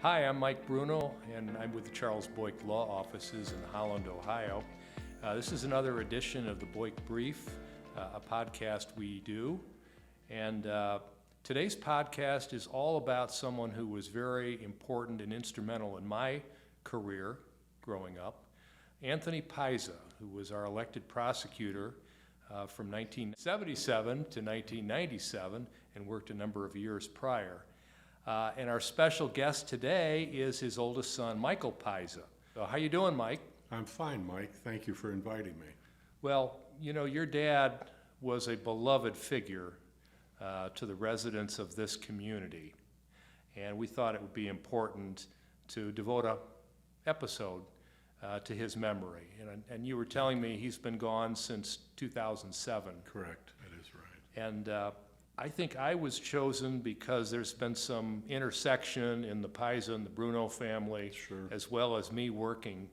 Hi, I'm Mike Bruno, and I'm with the Charles Boyk Law Offices in Holland, Ohio. This is another edition of the Boyk Brief, a podcast we do. And today's podcast is all about someone who was very important and instrumental in my career growing up, Anthony Paiza, who was our elected prosecutor from 1977 to 1997 and worked a number of years prior. And our special guest today is his oldest son, Michael Paiza. So how you doing, Mike? I'm fine, Mike. Thank you for inviting me. Well, you know, your dad was a beloved figure to the residents of this community. And we thought it would be important to devote an episode to his memory. And you were telling me he's been gone since 2007. Correct, that is right. And I think I was chosen because there's been some intersection in the Paiza and the Bruno family, Sure. as well as me working,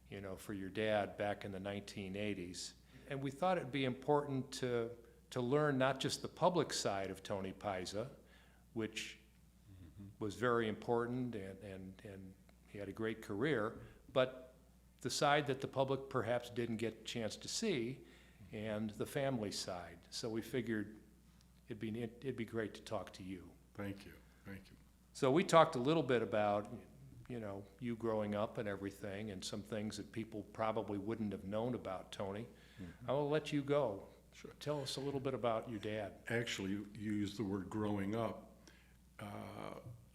you know, for your dad back in the 1980s. And we thought it'd be important to learn not just the public side of Tony Paiza, which was very important and he had a great career, but the side that the public perhaps didn't get a chance to see, and the family side. So we figured it'd be great to talk to you. Thank you, thank you. So we talked a little bit about, you know, you growing up and everything, and some things that people probably wouldn't have known about Tony. I will let you go. Sure. Tell us a little bit about your dad. Actually, you used the word growing up.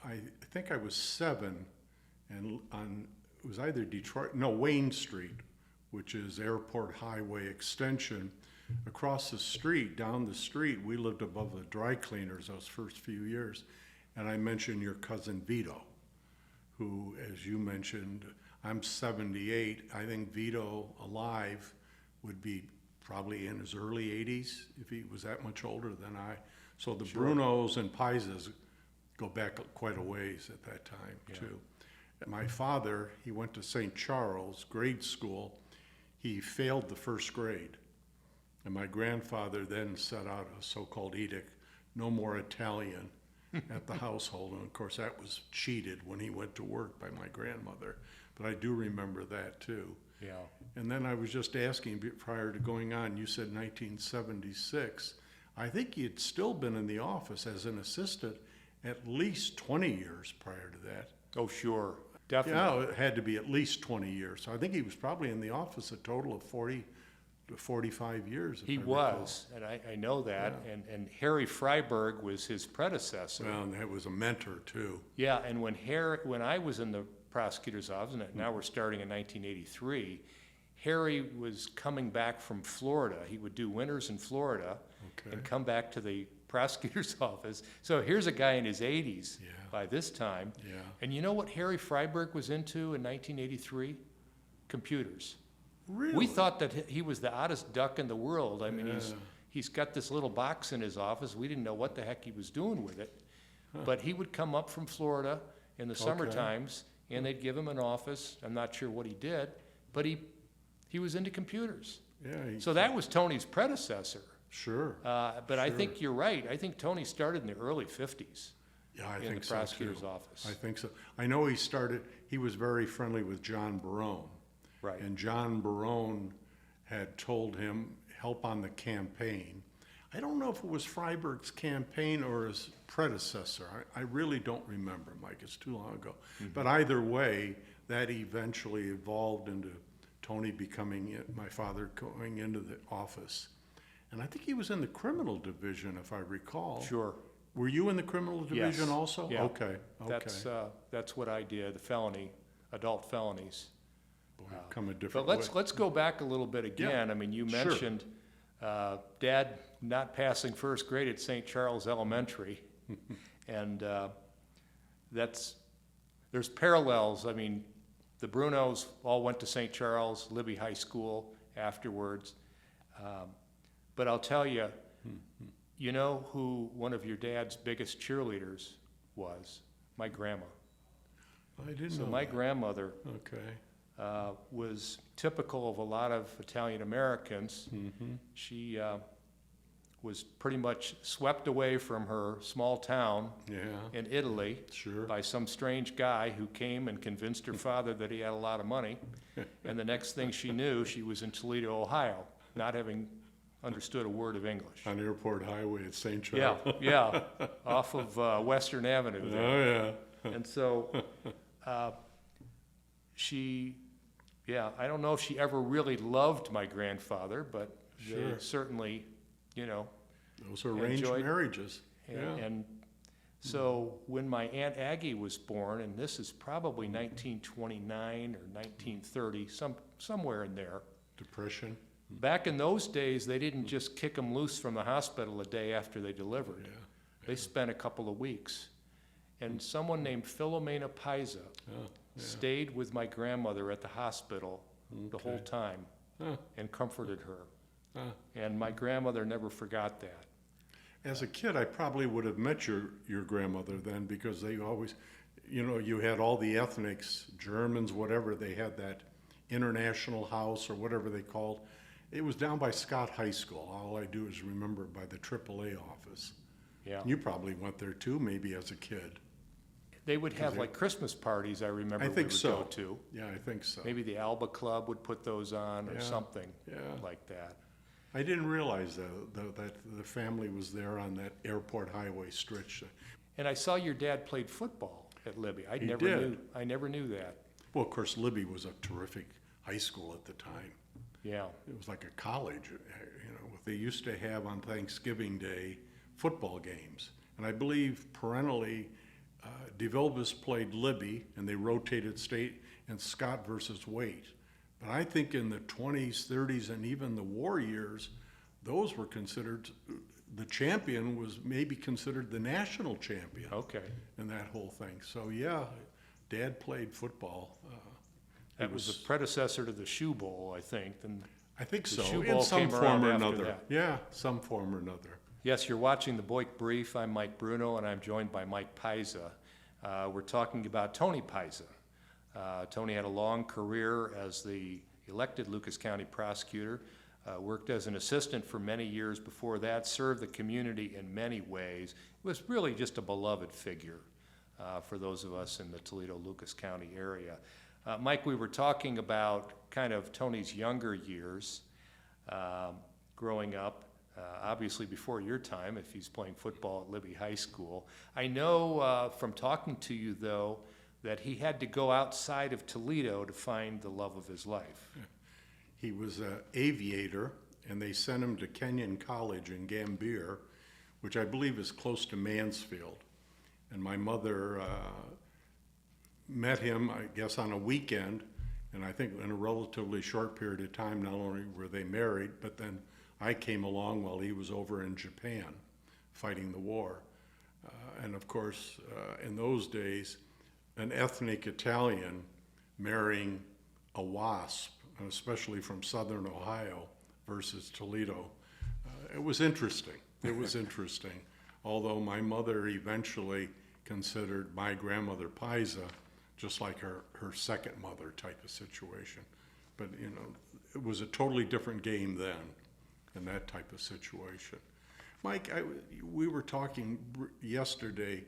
I think I was 7, and it was either Wayne Street, which is Airport Highway Extension. Across the street, down the street, we lived above the dry cleaners those first few years. And I mentioned your cousin Vito, who, as you mentioned, I'm 78. I think Vito, alive, would be probably in his early 80s, if he was that much older than I. So the Sure. Brunos and Paisas go back quite a ways at that time, too. My father, he went to St. Charles grade school. He failed the first grade. And my grandfather then set out a so-called edict, no more Italian at the household. And of course, that was cheated when he went to work by my grandmother. But I do remember that too. Yeah. And then I was just asking prior to going on, you said 1976. I think he had still been in the office as an assistant at least 20 years prior to that. Oh, sure. Definitely. Yeah, it had to be at least 20 years. So I think he was probably in the office a total of 40 to 45 years. He was, and I know that, Yeah. and Harry Freiberg was his predecessor. Well, and that was a mentor too. Yeah, and when I was in the prosecutor's office, and now we're starting in 1983, Harry was coming back from Florida. He would do winters in Florida and come back to the prosecutor's office. So here's a guy in his 80s by this time. Yeah. And you know what Harry Freiberg was into in 1983? Computers. Really? We thought that he was the oddest duck in the world. I mean, Yeah. he's got this little box in his office. We didn't know what the heck he was doing with it. But he would come up from Florida in the summer times, and they'd give him an office. I'm not sure what he did, but he was into computers. Yeah. So that was Tony's predecessor. Sure. But I think you're right. I think Tony started in the early 50s Yeah, I in think the so prosecutor's too. office. I think so. I know he was very friendly with John Barone. Right. And John Barone had told him, help on the campaign. I don't know if it was Freiberg's campaign or his predecessor. I really don't remember, Mike. It's too long ago. But either way, that eventually evolved into Tony my father going into the office. And I think he was in the criminal division, if I recall. Sure. Were you in the criminal division Yes. also? Yeah. Okay. That's what I did, the adult felonies. Come a different But way. let's go back a little bit again. I mean, you Sure. mentioned Dad not passing first grade at St. Charles Elementary, and there's parallels. I mean, the Brunos all went to St. Charles, Libby High School afterwards. But I'll tell you, you know who one of your dad's biggest cheerleaders was? My grandma. I didn't So know my that. grandmother Okay. was typical of a lot of Italian Americans. She was pretty much swept away from her small town Yeah, in Italy sure. by some strange guy who came and convinced her father that he had a lot of money. And the next thing she knew, she was in Toledo, Ohio, not having understood a word of English. On Airport Highway at St. Charles. Yeah, off of Western Avenue there. Oh, yeah. And so I don't know if she ever really loved my grandfather, but they Sure. certainly, you know, Those are arranged Enjoyed- marriages. Yeah. and so when my Aunt Aggie was born, and this is probably 1929 or 1930, somewhere in there, Depression. back in those days, they didn't just kick them loose from the hospital a day after they delivered. Yeah. They spent a couple of weeks. And someone named Philomena Pisa Oh, yeah. stayed with my grandmother at the hospital the whole Okay. time Huh. and comforted her. Huh. And my grandmother never forgot that. As a kid, I probably would have met your grandmother then, because they always, you had all the ethnics, Germans, whatever, they had that international house or whatever they called. It was down by Scott High School. All I do is remember by the AAA office. Yeah. You probably went there too, maybe as a kid. They would have like Christmas parties, I remember I we think would so. go to. Yeah, I think so. Maybe the Alba Club would put those on or Yeah. something Yeah. like that. I didn't realize that the family was there on that Airport Highway stretch. And I saw your dad played football at Libby. He did. I never knew that. Well, of course, Libby was a terrific high school at the time. Yeah. It was like a college, They used to have on Thanksgiving Day football games. And I believe perennially, DeVilbiss played Libby, and they rotated state, and Scott versus Waite. But I think in the 20s, 30s, and even the war years, those were considered, the champion was maybe considered the national champion Okay. in that whole thing. So, yeah, Dad played football. That was the predecessor to the Shoe Bowl, I think. And I think The so, Shoe in Bowl some came around form or after another. that. Yeah, some form or another. yes, you're watching the Boyk Brief. I'm Mike Bruno, and I'm joined by Mike Pisa. We're talking about Tony Pisa. Tony had a long career as the elected Lucas County prosecutor, worked as an assistant for many years before that, served the community in many ways. Was really just a beloved figure for those of us in the Toledo-Lucas County area. Mike, we were talking about kind of Tony's younger years growing up, obviously before your time, if he's playing football at Libby High School. I know from talking to you, though, that he had to go outside of Toledo to find the love of his life. He was an aviator, and they sent him to Kenyon College in Gambier, which I believe is close to Mansfield. And my mother met him, I guess, on a weekend, and I think in a relatively short period of time, not only were they married, but then I came along while he was over in Japan fighting the war. And of course, in those days, an ethnic Italian marrying a WASP, especially from southern Ohio versus Toledo, it was interesting. It was interesting. Although my mother eventually considered my grandmother Pisa just like her second mother type of situation. But, it was a totally different game then in that type of situation. Mike, we were talking yesterday,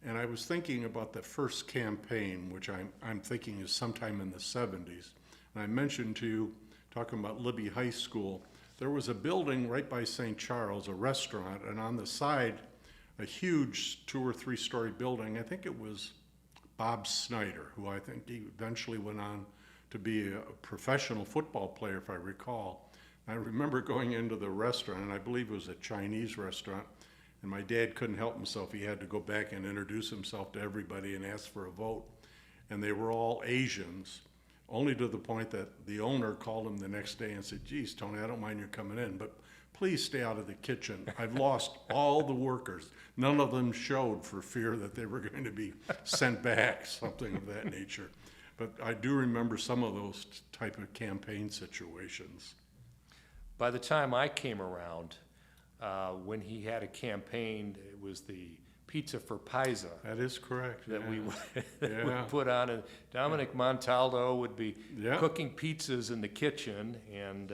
and I was thinking about the first campaign, which I'm thinking is sometime in the 70s. And I mentioned to you, talking about Libby High School, there was a building right by St. Charles, a restaurant, and on the side, a huge 2 or 3 story building. I think it was Bob Snyder, who I think he eventually went on to be a professional football player, if I recall. I remember going into the restaurant, and I believe it was a Chinese restaurant, and my dad couldn't help himself. He had to go back and introduce himself to everybody and ask for a vote. And they were all Asians, only to the point that the owner called him the next day and said, "Geez, Tony, I don't mind you coming in, but please stay out of the kitchen. I've lost all the workers. None of them showed for fear that they were going to be sent back," something of that nature. But I do remember some of those type of campaign situations. By the time I came around, when he had a campaign, it was the pizza for Pisa That is correct. that we Yeah. would put on, and Dominic Montaldo would be Yeah. cooking pizzas in the kitchen, and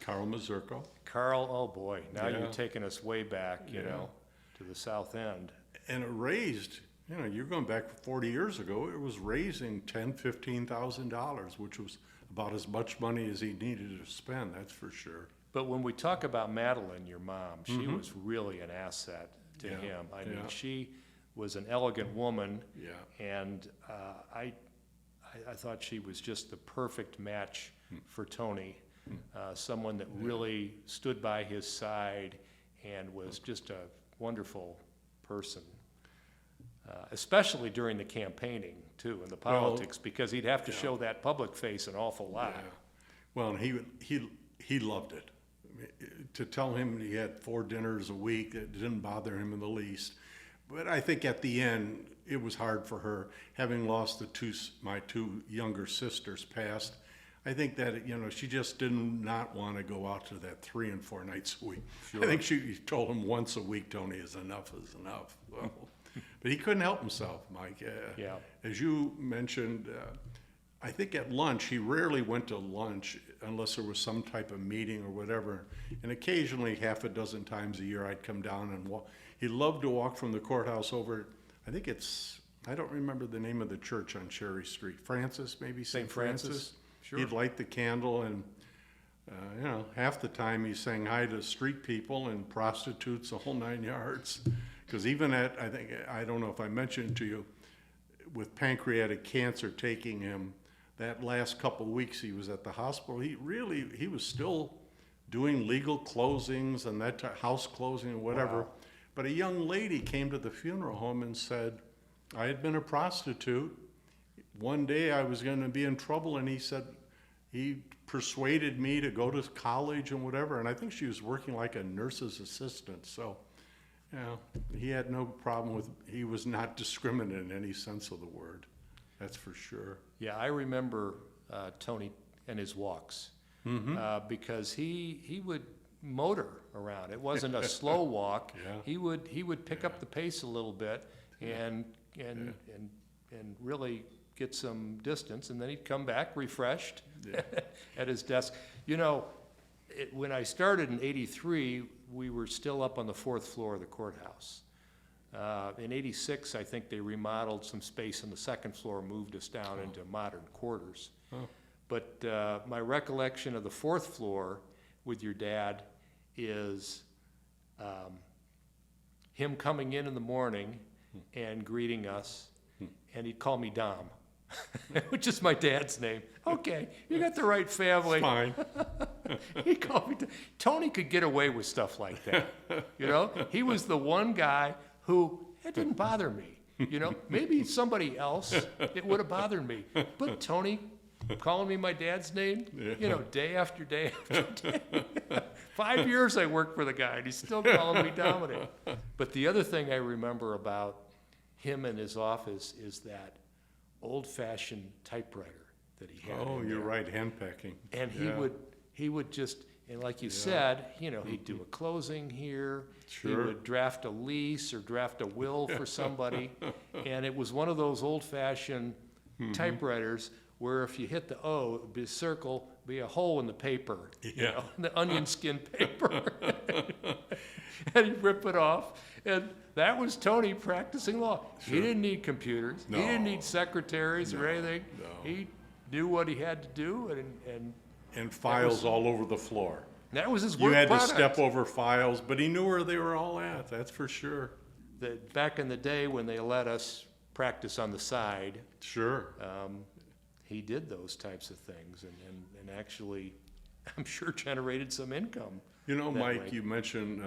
Carl Mazurko. Carl, oh boy, now Yeah. you're taking us way back, you Yeah. know, to the south end. And it raised, you know, you're going back 40 years ago, it was raising $10,000, $15,000, which was about as much money as he needed to spend, that's for sure. But when we talk about Madeline, your mom, she was really an asset to Mm-hmm. Yeah, him. I mean, yeah. she was an elegant woman, Yeah. and I thought she was just the perfect match for Tony. Someone that really stood by his side and was just a wonderful person. Especially during the campaigning too, and the politics, because he'd have to show that public face an awful lot. Yeah. Well, and he loved it. I mean, to tell him he had 4 dinners a week, it didn't bother him in the least. But I think at the end, it was hard for her, having lost my 2 younger sisters passed. I think that, you know, she just did not want to go out to that 3 and 4 nights a week. Sure. I think she told him once a week, Tony, is enough. Well, but he couldn't help himself, Mike. Yeah. As you mentioned, I think at lunch, he rarely went to lunch unless there was some type of meeting or whatever. And occasionally, half a dozen times a year, I'd come down and walk. He loved to walk from the courthouse over, I don't remember the name of the church on Cherry Street. Francis, maybe? St. Francis? Sure. He'd light the candle, and you know, half the time he's saying hi to street people and prostitutes, the whole 9 yards. Because even I don't know if I mentioned to you, with pancreatic cancer taking him, that last couple of weeks he was at the hospital, he was still doing legal closings and house closing and whatever. Wow. But a young lady came to the funeral home and said, I had been a prostitute. One day I was going to be in trouble, and he persuaded me to go to college and whatever, and I think she was working like a nurse's assistant. So, you know, he had no problem he was not discriminate in any sense of the word. That's for sure. Yeah, I remember Tony and his walks, because he would motor around. It wasn't a slow walk. Yeah. He would pick up the pace a little bit and really get some distance, and then he'd come back refreshed at his desk. You know, when I started in '83, we were still up on the 4th floor of the courthouse. In '86, I think they remodeled some space on the 2nd floor, moved us down into modern quarters. Oh. But my recollection of the 4th floor with your dad is him coming in the morning and greeting us, and he'd call me Dom, which is my dad's name. Okay, you got the right family. Fine. He called me. Tony could get away with stuff like that. You know, he was the one guy who, it didn't bother me. You know, maybe somebody else, it would have bothered me. But Tony calling me my dad's name, you know, day after day after day. 5 years I worked for the guy, and he's still calling me Dominic. But the other thing I remember about him and his office is that old-fashioned typewriter that he had. Oh, in you're there. right, handpacking. And he would just, and like you said, you know, he'd do a closing here. He Sure. would draft a lease or draft a will for somebody. And it was one of those old-fashioned typewriters where if you hit the O, it would be a circle, be a hole in the paper, you Yeah. know, the onion skin paper. And he'd rip it off. And that was Tony practicing law. He Sure. didn't need computers. He didn't No. need secretaries or anything. no. He knew what he had to do, and And files all over the floor. that was his You work had to product. step over files, but he knew where they were all at, that's for sure. Back in the day when they let us practice on the side, Sure. he did those types of things and actually, I'm sure, generated some income. You know, that Mike, way. you mentioned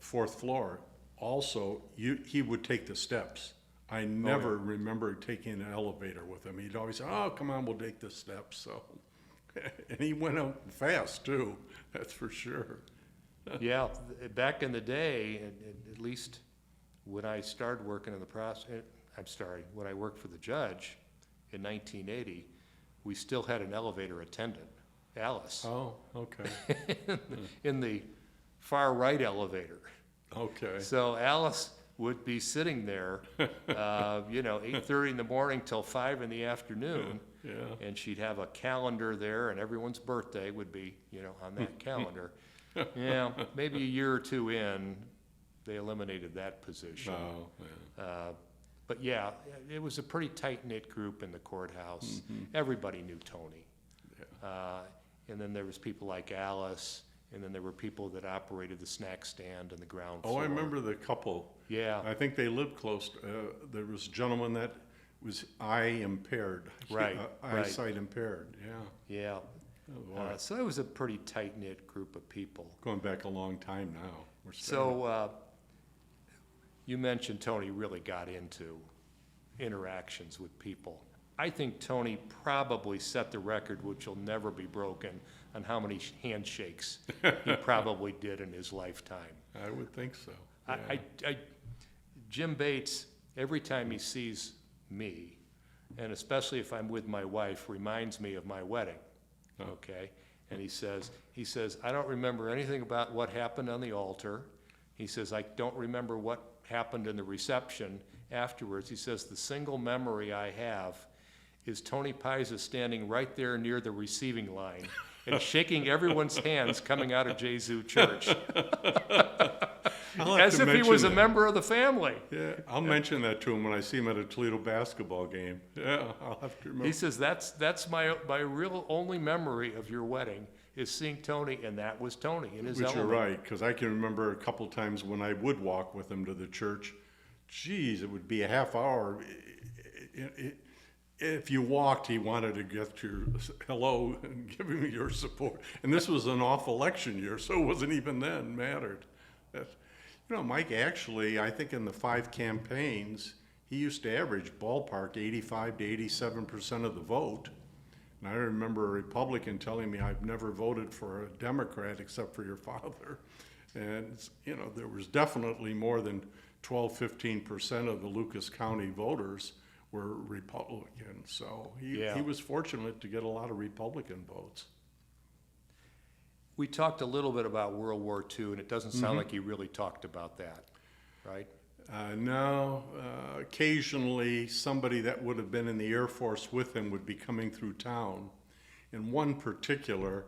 4th floor. Also, he would take the steps. I never remember taking an elevator with him. He'd always say, oh, come on, we'll take the steps. So, and he went up fast, too. That's for sure. Yeah, back in the day, at least when I started working in when I worked for the judge in 1980, we still had an elevator attendant, Alice, Oh, okay. in the far right elevator. Okay. So Alice would be sitting there, 8:30 in the morning till 5 in the afternoon. Yeah. And she'd have a calendar there, and everyone's birthday would be, on that calendar. Yeah, maybe a year or two in, they eliminated that position. Oh, yeah. But yeah, it was a pretty tight-knit group in the courthouse. Everybody knew Tony. Yeah. And then there was people like Alice, and then there were people that operated the snack stand on the ground Oh, floor. I remember the couple. Yeah, I think they lived close. There was a gentleman that was eye impaired. Right, right. Eyesight impaired, yeah. yeah. Oh, boy. So it was a pretty tight-knit group of people. Going back a long time now. We're So you mentioned Tony really got into interactions with people. I think Tony probably set the record, which will never be broken, on how many handshakes he probably did in his lifetime. I would think so. Yeah. Jim Bates, every time he sees me, and especially if I'm with my wife, reminds me of my wedding, okay? And he says, I don't remember anything about what happened on the altar. He says, I don't remember what happened in the reception afterwards. He says, the single memory I have is Tony Pisa standing right there near the receiving line and shaking everyone's hands coming out of Jesu Church. As if he was a member of the family. Yeah, I'll mention that to him when I see him at a Toledo basketball game. Yeah, I'll have to remember. He says, that's my real only memory of your wedding is seeing Tony, and that was Tony in his Which element. you're right, because I can remember a couple times when I would walk with him to the church. Geez, it would be a half hour. If you walked, he wanted to get your hello and give him your support. And this was an off election year, so it wasn't even then mattered. Mike actually, I think in the 5 campaigns, he used to average ballpark 85 to 87% of the vote. And I remember a Republican telling me, I've never voted for a Democrat except for your father. And, there was definitely more than 12, 15% of the Lucas County voters were Republican. So he was fortunate to get a lot of Republican votes. We talked a little bit about World War II, and it doesn't sound like he really talked about that, right? No, occasionally somebody that would have been in the Air Force with him would be coming through town. In one particular,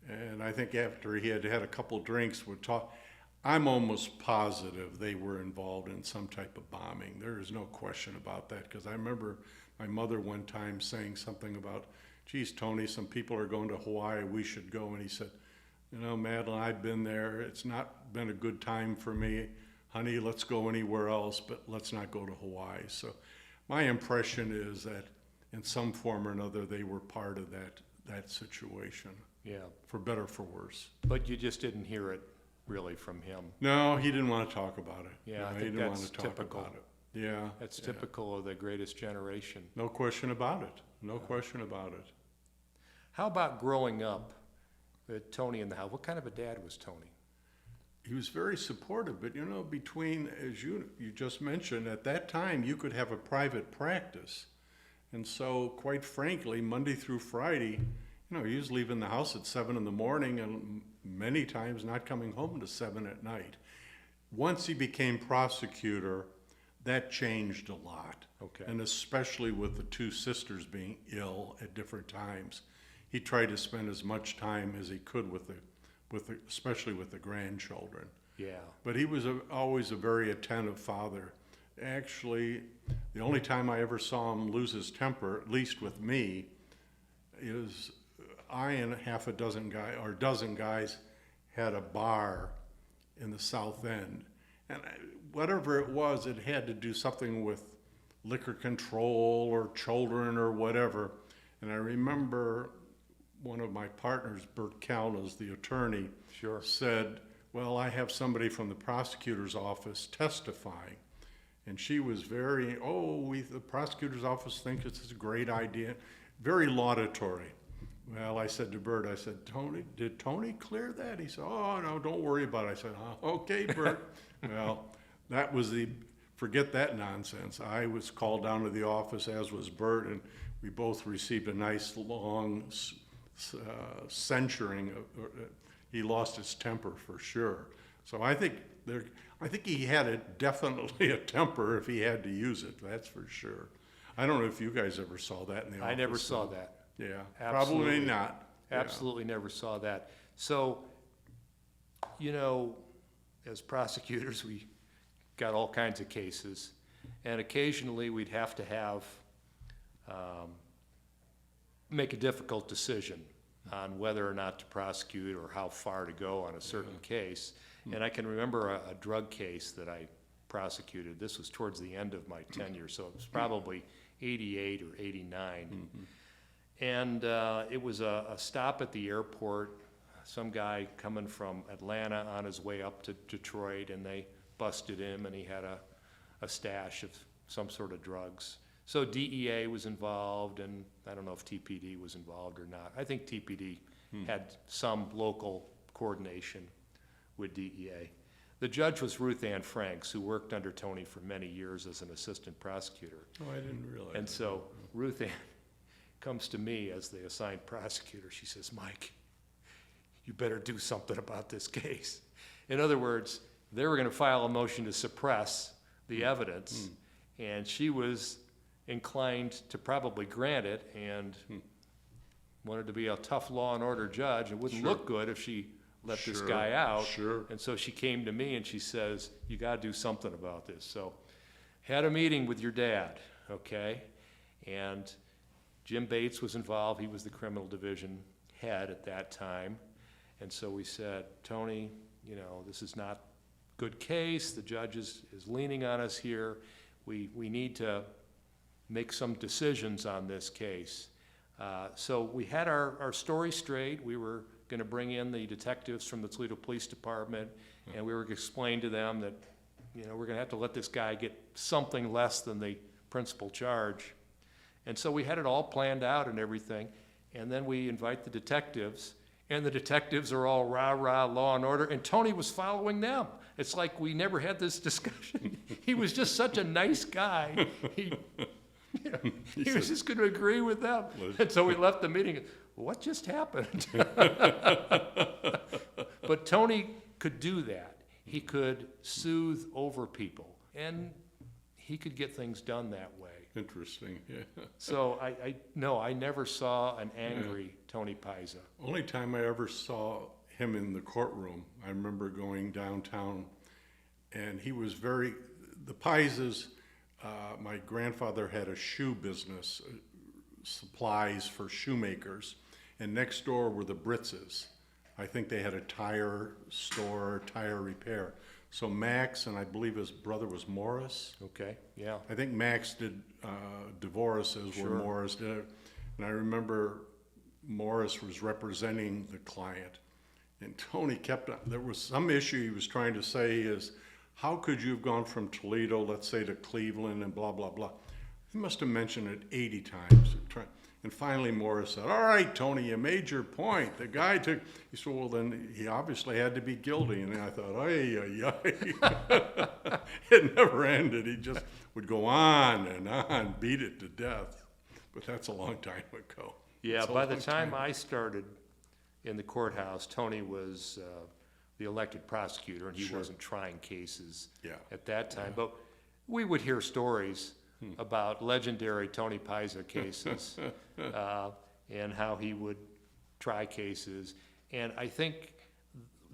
and I think after he had had a couple drinks, would talk. I'm almost positive they were involved in some type of bombing. There is no question about that, because I remember my mother one time saying something about, geez, Tony, some people are going to Hawaii, we should go. And he said, Madeline, I've been there. It's not been a good time for me. Honey, let's go anywhere else, but let's not go to Hawaii. So my impression is that in some form or another, they were part of that situation. Yeah. For better or for worse. But you just didn't hear it really from him. No, he didn't want to talk about it. Yeah, no, I he think didn't that's want to talk typical. about it. Yeah. That's typical of the greatest generation. No question about it. No question about it. How about growing up with Tony in the house? What kind of a dad was Tony? He was very supportive, but between, as you just mentioned, at that time you could have a private practice. And so, quite frankly, Monday through Friday, he was leaving the house at 7 in the morning and many times not coming home to 7 at night. Once he became prosecutor, that changed a lot. Okay. And especially with the 2 sisters being ill at different times. He tried to spend as much time as he could especially with the grandchildren. Yeah. But he was always a very attentive father. Actually, the only time I ever saw him lose his temper, at least with me, is I and half a dozen dozen guys had a bar in the South End. And whatever it was, it had to do something with liquor control or children or whatever. And I remember one of my partners, Bert Calnas, the attorney, Sure. said, well, I have somebody from the prosecutor's office testifying. And she was very, the prosecutor's office thinks it's a great idea. Very laudatory. Well, I said to Bert, Tony, did Tony clear that? He said, oh, no, don't worry about it. I said, okay, Bert. Well, that was forget that nonsense. I was called down to the office, as was Bert, and we both received a nice long censuring. He lost his temper for sure. So I think he had definitely a temper if he had to use it, that's for sure. I don't know if you guys ever saw that in the office. I never saw that. Yeah, Absolutely. probably not. Yeah. Absolutely never saw that. So, as prosecutors, we got all kinds of cases, and occasionally we'd have to make a difficult decision on whether or not to prosecute or how far to go on a certain case. And I can remember a drug case that I prosecuted. This was towards the end of my tenure, so it was probably 88 or 89. And it was a stop at the airport, some guy coming from Atlanta on his way up to Detroit, and they busted him, and he had a stash of some sort of drugs. So DEA was involved, and I don't know if TPD was involved or not. I think TPD had some local coordination with DEA. The judge was Ruth Ann Franks, who worked under Tony for many years as an assistant prosecutor. Oh, I didn't realize. And so Ruth Ann comes to me as the assigned prosecutor. She says, "Mike, you better do something about this case." In other words, they were going to file a motion to suppress the evidence, and she was inclined to probably grant it, and wanted to be a tough law and order judge. It wouldn't look good if she let this guy out. Sure. And so she came to me and she says, "You got to do something about this." So had a meeting with your dad, okay? And Jim Bates was involved. He was the criminal division head at that time. And so we said, "Tony, this is not a good case. The judge is leaning on us here. We need to make some decisions on this case." So we had our story straight. We were going to bring in the detectives from the Toledo Police Department, and we were going to explain to them that, we're going to have to let this guy get something less than the principal charge. And so we had it all planned out and everything, and then we invite the detectives, and the detectives are all rah-rah, law and order, and Tony was following them. It's like we never had this discussion. He was just such a nice guy. He was just going to agree with them. And so we left the meeting. What just happened? But Tony could do that. He could soothe over people, and he could get things done that way. Interesting, yeah. So I never saw an angry Tony Paiza. Only time I ever saw him in the courtroom, I remember going downtown, and he was the Paizas, my grandfather had a shoe business, supplies for shoemakers, and next door were the Britzes. I think they had a tire store, tire repair. So Max, and I believe his brother was Morris. Okay, yeah. I think Max did divorces where Morris did it. And I remember Morris was representing the client. And Tony there was some issue he was trying to say is, how could you have gone from Toledo, let's say, to Cleveland and blah, blah, blah. He must have mentioned it 80 times. And finally Morris said, "All right, Tony, you made your point. The guy took," he said, "Well, then he obviously had to be guilty." And I thought, it never ended. He just would go on and on, beat it to death. But that's a long time ago. Yeah, by the time I started in the courthouse, Tony was the elected prosecutor, and he wasn't trying cases at that time. But we would hear stories about legendary Tony Paiza cases and how he would try cases. And I think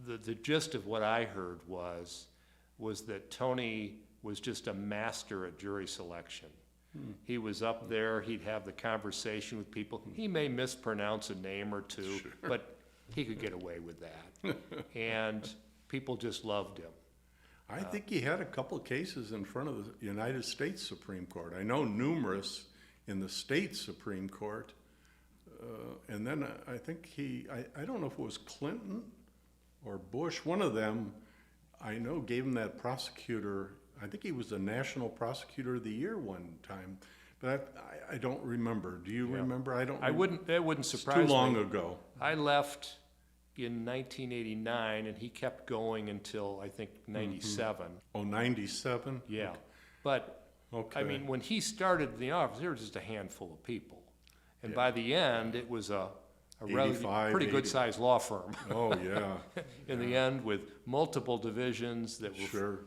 the gist of what I heard was that Tony was just a master at jury selection. He was up there, he'd have the conversation with people. He may mispronounce a name or two, but he could get away with that. And people just loved him. I think he had a couple of cases in front of the United States Supreme Court. I know numerous in the state Supreme Court. And then I think I don't know if it was Clinton or Bush, one of them, I know, gave him that prosecutor. I think he was the National Prosecutor of the Year one time. But I don't remember. Do you remember? That wouldn't surprise me. It's too long ago. I left in 1989, and he kept going until, I think, 97. Oh, 97? Yeah. But, I mean, when he started in the office, there were just a handful of people. And by the end, it was a pretty 80. good-sized law firm. Oh, yeah. In the end, with multiple divisions that were, Sure.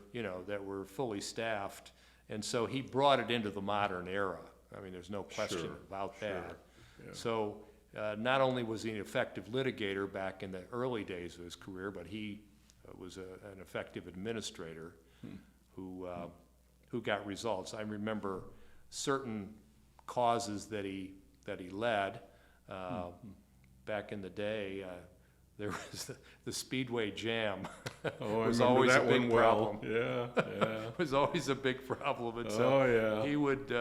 that were fully staffed. And so he brought it into the modern era. I mean, there's no question Sure, about that. yeah. So not only was he an effective litigator back in the early days of his career, but he was an effective administrator who got results. I remember certain causes that he led. Back in the day, there was the Speedway Jam. Oh, I was remember always that a big one well. problem. Yeah. It was always a big problem, and so Oh, yeah. he would.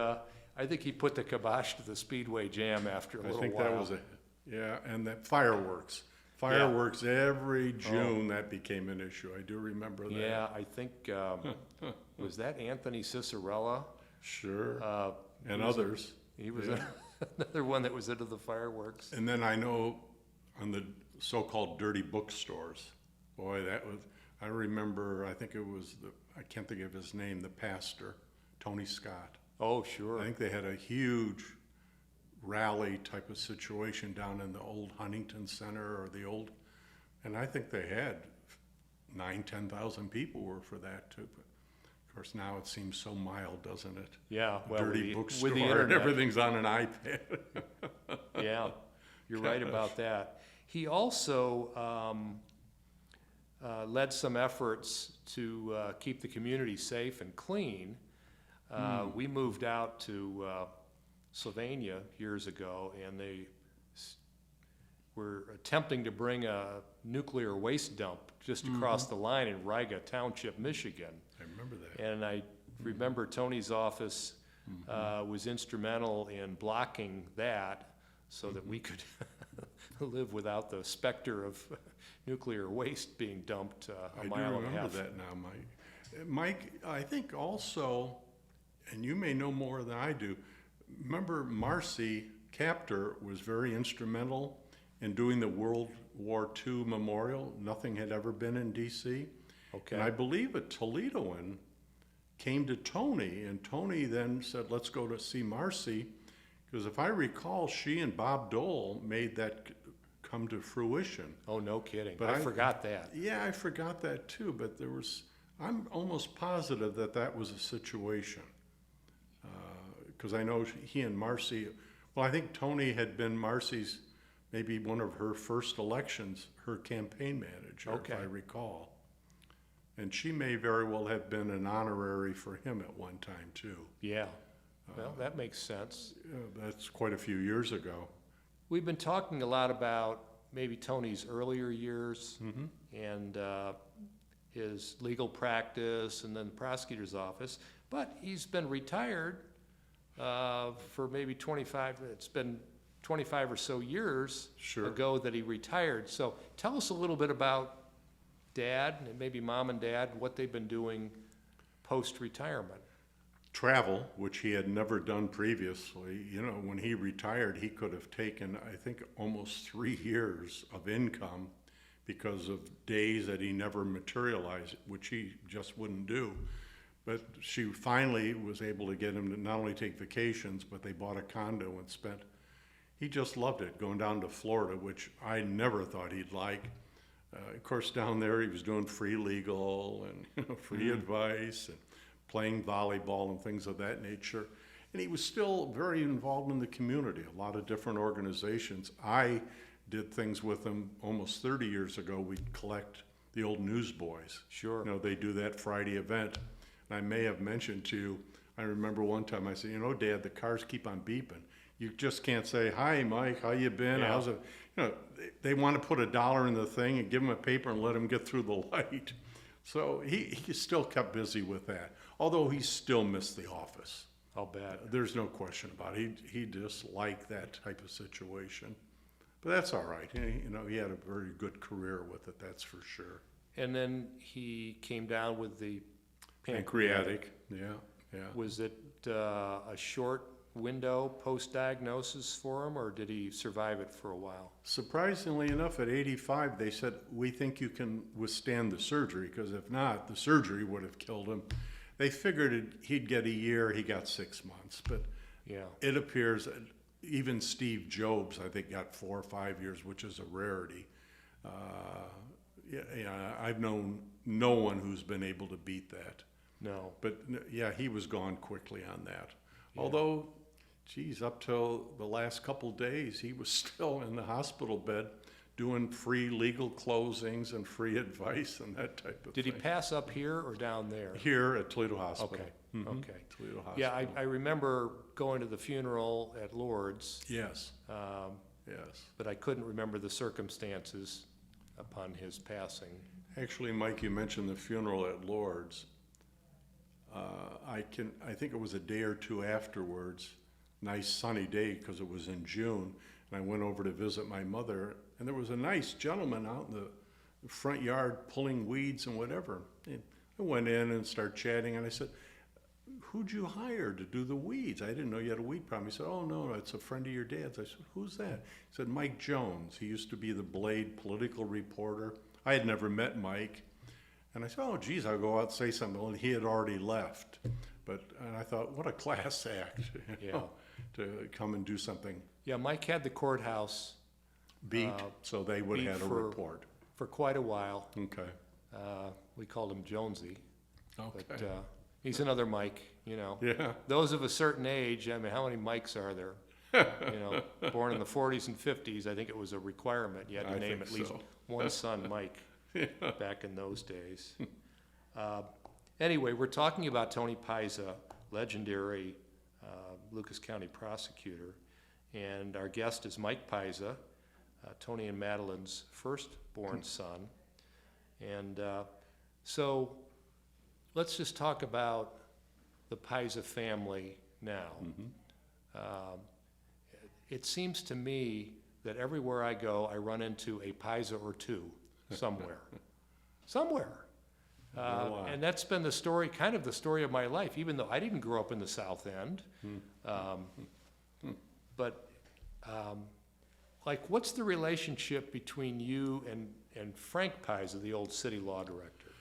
I think he put the kibosh to the Speedway Jam after a little I think while. that was and that fireworks. Fireworks every June, that became an issue. I do remember that. Yeah, I think was that Anthony Cicerella? Sure. And he was others. He was another one that was into the fireworks. And then I know on the so-called dirty bookstores, boy, I remember, I think it was I can't think of his name, the pastor, Tony Scott. Oh, sure. I think they had a huge rally type of situation down in the old Huntington Center or and I think they had 10,000 people were for that too. But of course now it seems so mild, doesn't it? Yeah, well, Dirty bookstore, with the internet, everything's on an iPad. yeah, you're right about that. He also led some efforts to keep the community safe and clean. We moved out to Sylvania years ago, and they were attempting to bring a nuclear waste dump just across the line in Riga Township, Michigan. I remember that. And I remember Tony's office was instrumental in blocking that so that we could live without the specter of nuclear waste being dumped a mile and a half. I do remember that now, Mike. Mike, I think also, and you may know more than I do, remember Marcy Captor was very instrumental in doing the World War II memorial. Nothing had ever been in D.C. Okay. And I believe a Toledoan came to Tony, and Tony then said, let's go to see Marcy, because if I recall, she and Bob Dole made that come to fruition. Oh, no kidding. But I forgot that. Yeah, I forgot that too, but I'm almost positive that was a situation. Because I know he and Marcy, well, I think Tony had been Marcy's, maybe one of her first elections, her campaign manager, Okay. if I recall. And she may very well have been an honorary for him at one time too. Yeah. Well, that makes sense. That's quite a few years ago. We've been talking a lot about maybe Tony's earlier years and his legal practice and then the prosecutor's office, but he's been retired for maybe 25, it's been 25 or so years ago that he retired. So tell us a little bit about Dad and maybe Mom and Dad, what they've been doing post-retirement. Travel, which he had never done previously. You know, when he retired, he could have taken, I think, almost 3 years of income because of days that he never materialized, which he just wouldn't do. But she finally was able to get him to not only take vacations, but they bought a condo and he just loved it, going down to Florida, which I never thought he'd like. Of course, down there he was doing free legal and free advice and playing volleyball and things of that nature. And he was still very involved in the community, a lot of different organizations. I did things with him almost 30 years ago. We'd collect the old newsboys. Sure. You know, they do that Friday event. And I may have mentioned to you, I remember one time I said, Dad, the cars keep on beeping. You just can't say, hi, Mike, how you been? Yeah. How's it? They want to put $1 in the thing and give him a paper and let him get through the light. So he still kept busy with that, although he still missed the office. I'll bet. There's no question about it. He just liked that type of situation. But that's all right. He had a very good career with it, that's for sure. And then he came down with the Pancreatic, yeah. Was it a short window post-diagnosis for him, or did he survive it for a while? Surprisingly enough, at 85, they said, we think you can withstand the surgery, because if not, the surgery would have killed him. They figured he'd get a year, he got 6 months, but Yeah. it appears that even Steve Jobs, I think, got 4 or 5 years, which is a rarity. Yeah, I've known no one who's been able to beat that. No. But yeah, he was gone quickly on that. Yeah. Although, geez, up till the last couple days, he was still in the hospital bed doing free legal closings and free advice and that type of Did thing. he pass up here or down there? Here at Toledo Hospital. Okay, Mhm. okay. Toledo Hospital. Yeah, I remember going to the funeral at Lourdes, Yes, um, yes. but I couldn't remember the circumstances upon his passing. Actually, Mike, you mentioned the funeral at Lourdes. I think it was a day or two afterwards, nice sunny day because it was in June, and I went over to visit my mother, and there was a nice gentleman out in the front yard pulling weeds and whatever. And I went in and started chatting, and I said, "Who'd you hire to do the weeds? I didn't know you had a weed problem." He said, "Oh, no, it's a friend of your dad's." I said, "Who's that?" He said, "Mike Jones. He used to be the Blade political reporter." I had never met Mike. And I said, "Oh, geez, I'll go out and say something." Well, he had already left. And I thought, what a class act, you know, to come and do something. Yeah, Mike had the courthouse Beat, so they would beat have had a report. for quite a while. Okay, We called him Jonesy, okay. but he's another Mike, you know. Yeah, Those of a certain age, I mean, how many Mikes are there? You know, born in the 40s and 50s, I think it was a requirement. You had to I name think at least so. one son Mike back in those days. Anyway, we're talking about Tony Paiza, legendary Lucas County prosecutor, and our guest is Mike Paiza, Tony and Madeline's firstborn son. And so let's just talk about the Paiza family now. It seems to me that everywhere I go, I run into a Paiza or two somewhere. Somewhere. And that's been the story, kind of the story of my life, even though I didn't grow up in the South End. But like, what's the relationship between you and Frank Paiza, the old city law director?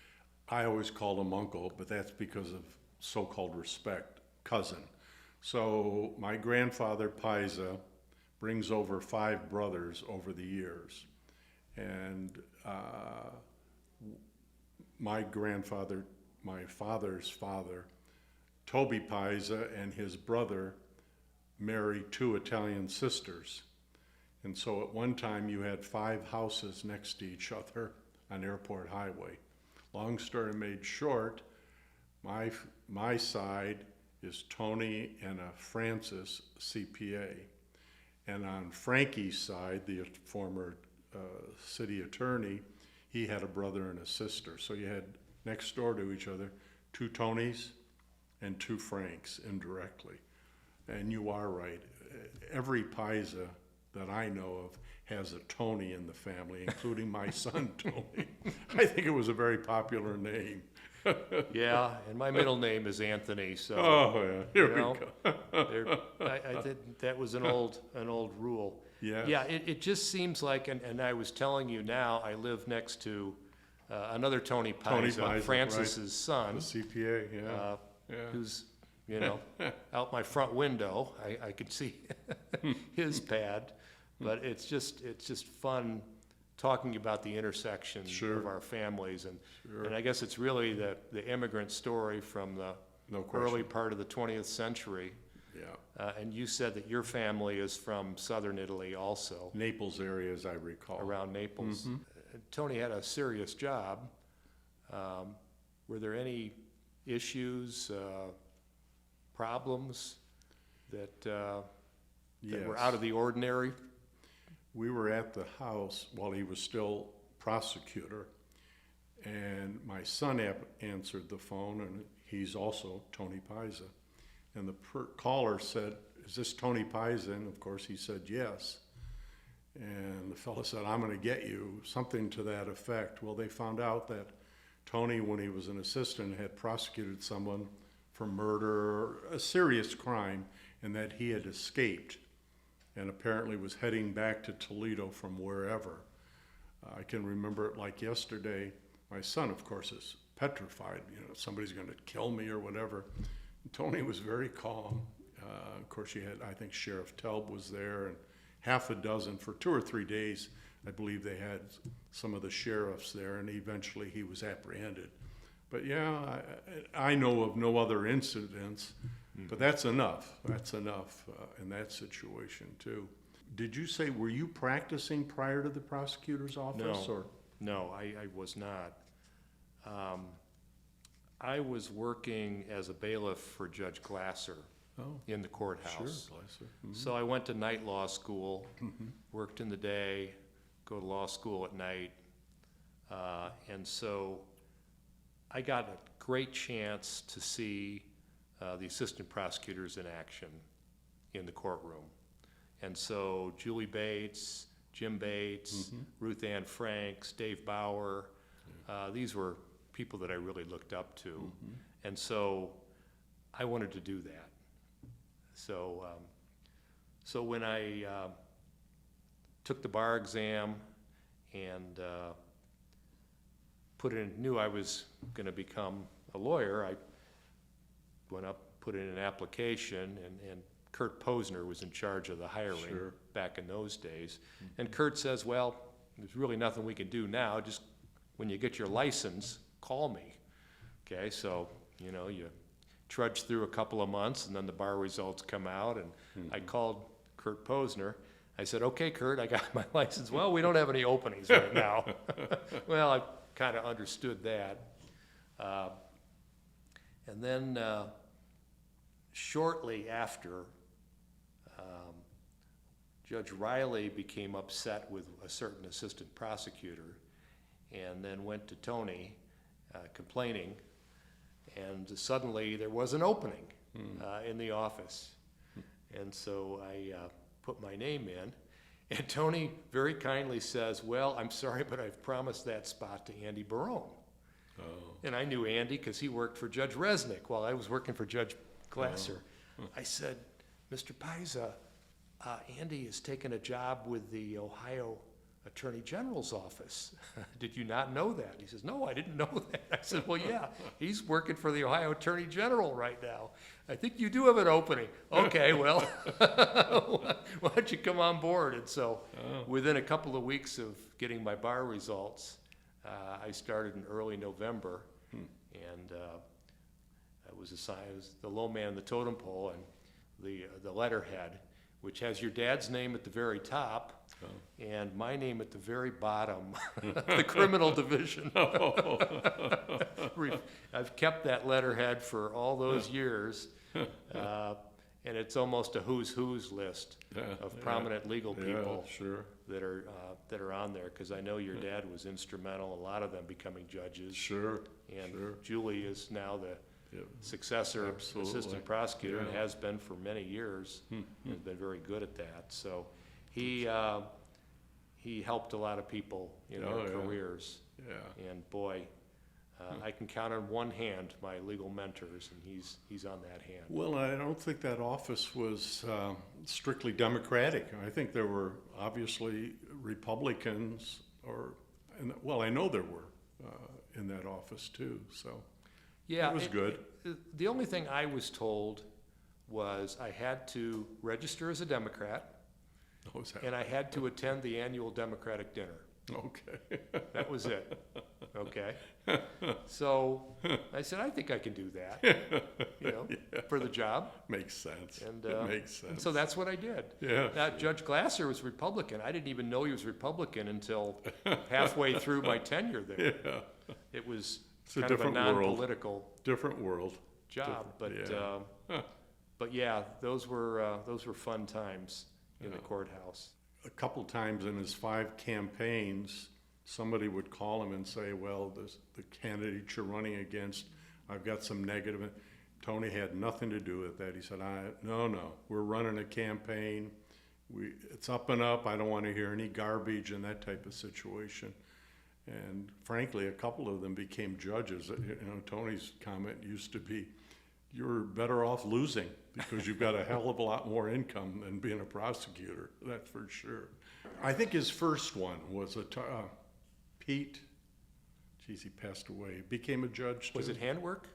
I always called him uncle, but that's because of so-called respect, cousin. So my grandfather Paiza brings over 5 brothers over the years. And my grandfather, my father's father, Toby Paiza, and his brother married 2 Italian sisters. And so at one time you had 5 houses next to each other on Airport Highway. Long story made short, my side is Tony and a Francis CPA. And on Frankie's side, the former city attorney, he had a brother and a sister. So you had next door to each other 2 Tonys and 2 Franks indirectly. And you are right. Every Paiza that I know of has a Tony in the family, including my son Tony. I think it was a very popular name. Yeah, and my middle name is Anthony, so. Oh, yeah, here we know, go. I think that was an old rule. Yes. Yeah, it just seems like, and I was telling you now, I live next to another Tony Paiza, Paiza, Francis's The son, CPA, yeah. Yeah. who's, you know, out my front window. I could see his pad, but it's just fun talking about the intersection Sure. of our families, and Sure. and I guess it's really the immigrant story from the No question. early part of the 20th century. Yeah. And you said that your family is from southern Italy also, Naples area, as I recall. around Naples. Tony had a serious job. Were there any issues, problems that were Yes. out of the ordinary? We were at the house while he was still prosecutor, and my son answered the phone, and he's also Tony Paiza. And the caller said, "Is this Tony Paiza?" And of course he said yes. And the fellow said, "I'm going to get you," something to that effect. Well, they found out that Tony, when he was an assistant, had prosecuted someone for murder or a serious crime, and that he had escaped and apparently was heading back to Toledo from wherever. I can remember it like yesterday. My son, of course, is petrified. You know, somebody's going to kill me or whatever. And Tony was very calm. Of course, you had, I think Sheriff Telb was there, and half a dozen for 2 or 3 days. I believe they had some of the sheriffs there, and eventually he was apprehended. But yeah, I know of no other incidents, but that's enough. That's enough in that situation too. Did you say, were you practicing prior to the prosecutor's office? No. Or? No, I was not. I was working as a bailiff for Judge Glasser in the courthouse. Sure, Glasser. Mm-hmm. So I went to night law school, worked in the day, go to law school at night. And so I got a great chance to see the assistant prosecutors in action in the courtroom. And so Julie Bates, Jim Bates, Ruth Ann Franks, Dave Bauer, these were people that I really looked up to. And so I wanted to do that. So, so when I took the bar exam and knew I was going to become a lawyer, I went up, put in an application, and Kurt Posner was in charge of the hiring back in those days. And Kurt says, well, there's really nothing we can do now. Just when you get your license, call me. Okay, so, you know, you trudge through a couple of months, and then the bar results come out, and I called Kurt Posner. I said, okay, Kurt, I got my license. Well, we don't have any openings right now. Well, I kind of understood that. And then shortly after, Judge Riley became upset with a certain assistant prosecutor and then went to Tony complaining, and suddenly there was an opening in the office. And so I put my name in, and Tony very kindly says, well, I'm sorry, but I've promised that spot to Andy Barone. Oh. And I knew Andy because he worked for Judge Resnick while I was working for Judge Glasser. I said, Mr. Paiza, Andy has taken a job with the Ohio Attorney General's office. Did you not know that? He says, no, I didn't know that. I said, well, yeah, he's working for the Ohio Attorney General right now. I think you do have an opening. Okay, well, why don't you come on board? And so within a couple of weeks of getting my bar results, I started in early November, and I was assigned as the low man in the totem pole, and the letterhead, which has your dad's name at the very top and my name at the very bottom, the criminal division. I've kept that letterhead for all those years, and it's almost a who's list of prominent legal people that are on there, because I know your dad was instrumental, a lot of them becoming judges. And Julie is now the successor assistant prosecutor and has been for many years and has been very good at that. So he helped a lot of people in their careers. And boy, I can count on one hand my legal mentors, and he's on that hand. Well, I don't think that office was strictly Democratic. I think there were obviously Republicans, well, I know there were in that office too, so. Yeah, it was good. The only thing I was told was I had to register as a Democrat, and I had to attend the annual Democratic dinner. Okay. That was it. Okay. So I said, I think I can do that, for the job. Makes sense. And, it makes sense. And so that's what I did. Yeah. Judge Glasser was Republican. I didn't even know he was Republican until halfway through my tenure there. Yeah. It was It's a kind of a different world. non-political Different world. job, but yeah, those were fun times in the courthouse. A couple times in his 5 campaigns, somebody would call him and say, well, the candidate you're running against, I've got some negative. Tony had nothing to do with that. He said, no, we're running a campaign. It's up and up. I don't want to hear any garbage and that type of situation. And frankly, a couple of them became judges. Tony's comment used to be, you're better off losing because you've got a hell of a lot more income than being a prosecutor, that's for sure. I think his first one was Pete, geez, he passed away, became a judge too. Was it handwork?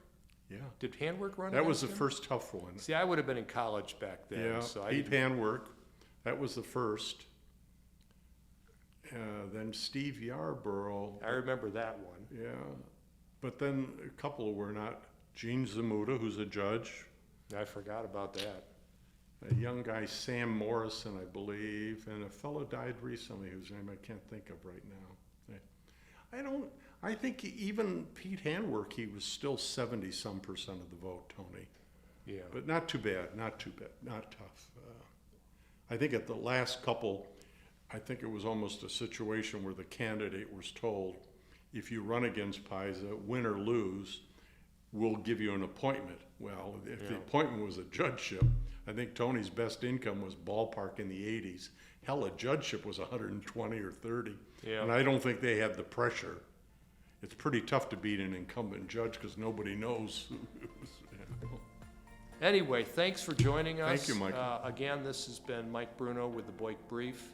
Yeah. Did Handwork run That was the against him? first tough one. See, I would have been in college back then, Yeah, so I Pete didn't- Handwork, that was the first. Then Steve Yarborough, I remember that one. yeah. But then a couple were not. Gene Zamuda, who's a judge. I forgot about that. A young guy, Sam Morrison, I believe, and a fellow died recently whose name I can't think of right now. I think even Pete Handwork, he was still 70-some% of the vote, Tony. Yeah. But not too bad, not tough. I think at the last couple, I think it was almost a situation where the candidate was told, if you run against Pisa, win or lose, we'll give you an appointment. Well, if the Yeah. appointment was a judgeship, I think Tony's best income was ballpark in the 80s. Hell, a judgeship was 120 or 30. Yeah. And I don't think they had the pressure. It's pretty tough to beat an incumbent judge because nobody knows. Anyway, thanks for joining us. Thank you, Mike. Again, this has been Mike Bruno with the Boyk Brief.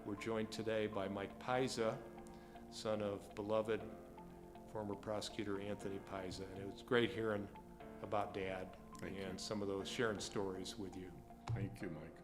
We're joined today by Mike Pisa, son of beloved former prosecutor Anthony Pisa. And it was great hearing about Dad Thank you. and some of those sharing stories with you. Thank you, Mike.